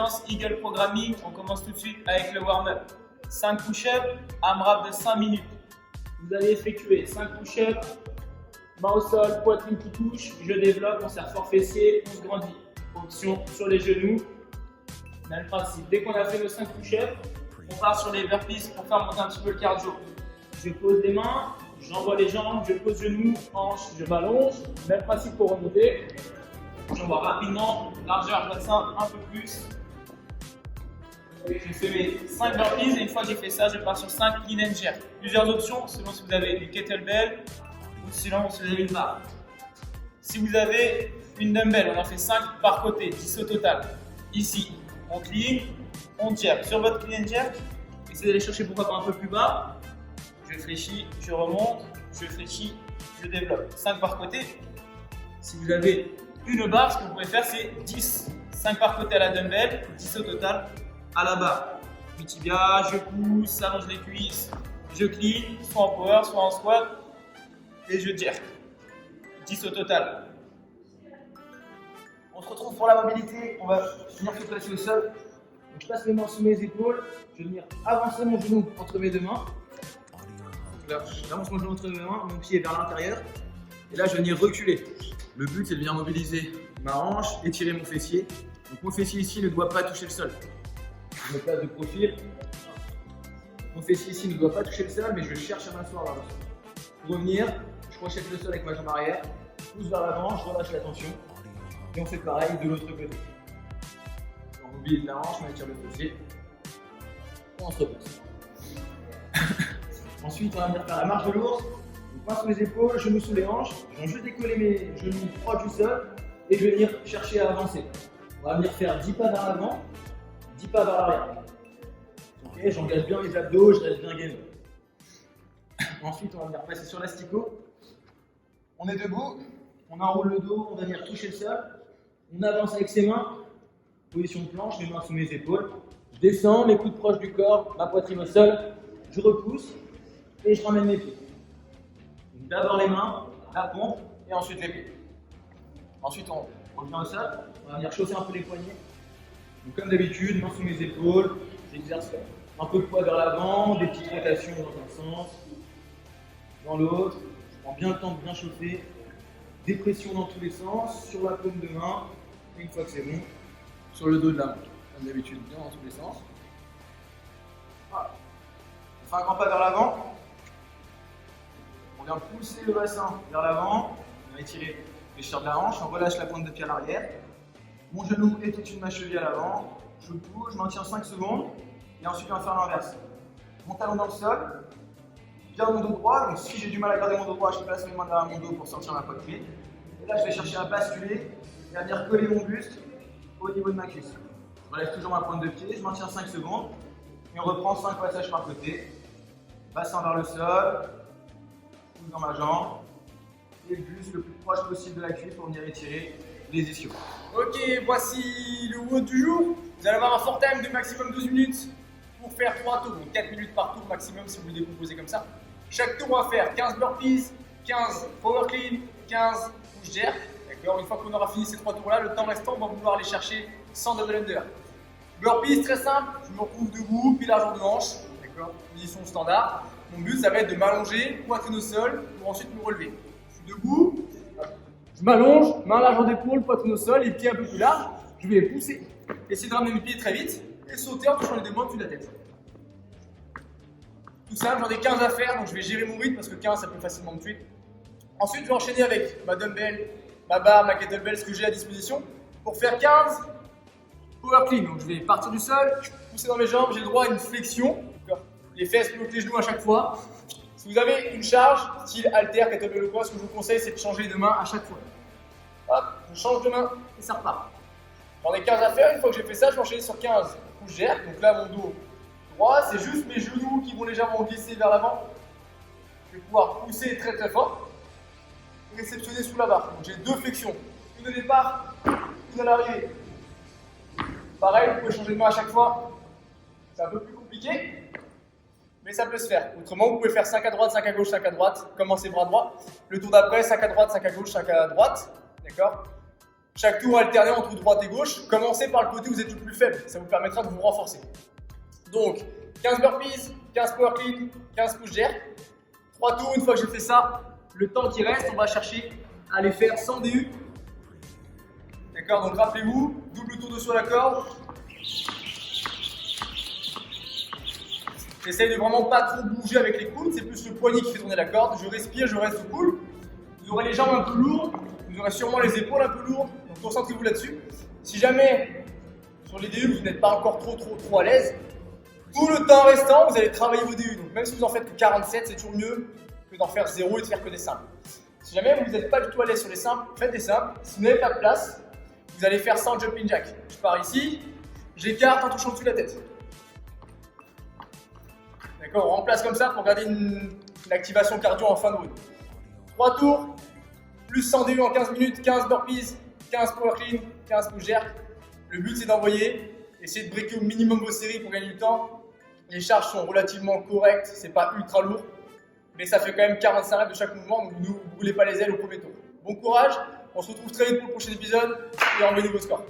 séance Eagle Programming. On commence tout de suite avec le warm-up. 5 push-ups, AMRAP de 5 minutes. Vous allez effectuer 5 push-ups, main au sol, poitrine qui touche, je développe, on serre fort fessier, on se grandit. Option sur les genoux, même principe. Dès qu'on a fait nos 5 push-ups, on part sur les burpees pour faire monter un petit peu le cardio. Je pose les mains, j'envoie les jambes, je pose genoux, hanches, je m'allonge. Même principe pour remonter. J'envoie rapidement, largeur bassin un peu plus. Je fais mes 5 burpees et une fois que j'ai fait ça, je pars sur 5 clean and jerk. Plusieurs options selon si vous avez du kettlebell ou selon si vous avez une barre. Si vous avez une dumbbell, on en fait 5 par côté, 10 au total. Ici, on clean, on jerk. Sur votre clean and jerk, essayez d'aller chercher pourquoi pas un peu plus bas. Je fléchis, je remonte, je fléchis, je développe. 5 par côté. Si vous avez une barre, ce que vous pouvez faire, c'est 10. 5 par côté à la dumbbell, 10 au total à la barre. Du tibia, je pousse, allonge les cuisses, je clean, soit en power, soit en squat, et je jerk. 10 au total. On se retrouve pour la mobilité, on va venir se placer au sol. Donc, je passe mes mains sous mes épaules, je vais venir avancer mon genou entre mes deux mains. Donc là, j'avance mon genou entre mes mains, mon pied vers l'intérieur. Et là, je vais venir reculer. Le but, c'est de venir mobiliser ma hanche, étirer mon fessier. Donc mon fessier ici ne doit pas toucher le sol. Je me place de profil. Mon fessier ici ne doit pas toucher le sol, mais je cherche à m'asseoir vers le sol. Pour revenir, je crochette le sol avec ma jambe arrière, je pousse vers l'avant, je relâche la tension. Et on fait pareil de l'autre côté. On mobilise la hanche, on étire le fessier. Et on se repose. Ensuite, on va venir faire la marche de l'ours. Je passe mes épaules, genoux sous les hanches. Je vais juste décoller mes genoux proches du sol et je vais venir chercher à avancer. On va venir faire 10 pas vers l'avant, 10 pas vers l'arrière. Ok, j'engage bien mes abdos, je reste bien gainé. Ensuite, on va venir passer sur l'asticot. On est debout, on enroule le dos, on va venir toucher le sol. On avance avec ses mains, position de planche, mes mains sous mes épaules. Je descends, mes coudes proches du corps, ma poitrine au sol. Je repousse et je ramène mes pieds. D'abord les mains, la pompe et ensuite les pieds. Ensuite, on revient au sol, on va venir chausser un peu les poignets. Donc, comme d'habitude, mains sous mes épaules, j'exerce un peu de poids vers l'avant, des petites rotations dans un sens, dans l'autre. Je prends bien le temps de bien chauffer, des pressions dans tous les sens, sur la paume de main, et une fois que c'est bon, sur le dos de la main. Comme d'habitude, bien dans tous les sens. Voilà. On fait un grand pas vers l'avant. On vient pousser le bassin vers l'avant, on va étirer les chairs de la hanche, on relâche la pointe de pied à l'arrière. Mon genou est au-dessus de ma cheville à l'avant, je bouge, je maintiens 5 secondes, et ensuite on va faire l'inverse. Mon talon dans le sol, garde mon dos droit, donc si j'ai du mal à garder mon dos droit, je place mes mains derrière mon dos pour sortir ma poitrine. Et là je vais chercher à basculer et à venir coller mon buste au niveau de ma cuisse. Je relève toujours ma pointe de pied, je maintiens 5 secondes, et on reprend 5 passages par côté. Bassin vers le sol, dans ma jambe et le buste le plus proche possible de la cuisse pour venir étirer les ischios. Ok, voici le WOD du jour. Vous allez avoir un fort time de maximum 12 minutes pour faire 3 tours, donc 4 minutes par tour maximum si vous le décomposez comme ça. Chaque tour, on va faire 15 burpees, 15 power clean, 15 push jerk. D'accord. Une fois qu'on aura fini ces 3 tours là, le temps restant, on va vouloir aller chercher 100 double under. Burpees, très simple, je me retrouve debout, puis largeur de hanche. D'accord. Position standard. Mon but, ça va être de m'allonger, poitrine au sol, pour ensuite me relever. Je suis debout, je m'allonge, main largeur d'épaule, poitrine au sol, les pieds un peu plus larges. Je vais pousser, essayer de ramener mes pieds très vite et sauter en touchant les deux mains au-dessus de la tête. Tout simple, j'en ai 15 à faire, donc je vais gérer mon rythme parce que 15, ça peut facilement me tuer. Ensuite, je vais enchaîner avec ma dumbbell, ma barre, ma kettlebell, ce que j'ai à disposition pour faire 15 power clean. Donc je vais partir du sol, pousser dans mes jambes, j'ai le droit à une flexion. Les fesses bloquent les genoux à chaque fois. Si vous avez une charge, style halter, kettlebell ou quoi, ce que je vous conseille, c'est de changer de main à chaque fois. Hop, je change de main et ça repart. J'en ai 15 à faire. Une fois que j'ai fait ça, je vais enchaîner sur 15 push jerk. Donc là, mon dos droit, c'est juste mes genoux qui vont légèrement glisser vers l'avant. Je vais pouvoir pousser très très fort et réceptionner sous la barre. Donc j'ai 2 flexions. Une au départ, une à l'arrivée. Pareil, vous pouvez changer de main à chaque fois. C'est un peu plus compliqué. Mais ça peut se faire. Autrement, vous pouvez faire 5 à droite, 5 à gauche, 5 à droite, commencez bras droit. Le tour d'après, 5 à droite, 5 à gauche, 5 à droite. D'accord. Chaque tour alterné entre droite et gauche. Commencez par le côté où vous êtes le plus faible, ça vous permettra de vous renforcer. Donc 15 burpees, 15 power clean, 15 push jerk. 3 tours, une fois que j'ai fait ça, le temps qui reste, on va chercher à les faire sans DU. D'accord, donc rappelez-vous, double tour de sur la corde. J'essaye de vraiment pas trop bouger avec les coudes, c'est plus le poignet qui fait tourner la corde. Je respire, je reste cool. Vous aurez les jambes un peu lourdes, vous aurez sûrement les épaules un peu lourdes, donc concentrez-vous là-dessus. Si jamais, sur les DU, vous n'êtes pas encore trop à l'aise, tout le temps restant, vous allez travailler vos DU. Donc même si vous en faites que 47, c'est toujours mieux que d'en faire 0 et de faire que des simples. Si jamais vous n'êtes pas du tout à l'aise sur les simples, faites des simples. Si vous n'avez pas de place, vous allez faire ça en jumping jack. Je pars ici, j'écarte en touchant dessus la tête. D'accord, on remplace comme ça pour garder une activation cardio en fin de route. 3 tours, plus 100 DU en 15 minutes, 15 burpees, 15 power clean, 15 push jerk. Le but c'est d'envoyer, essayez de briquer au minimum vos séries pour gagner du temps. Les charges sont relativement correctes, c'est pas ultra lourd, mais ça fait quand même 45 reps de chaque mouvement, donc ne vous brûlez pas les ailes au premier tour. Bon courage, on se retrouve très vite pour le prochain épisode et envoyez vos scores.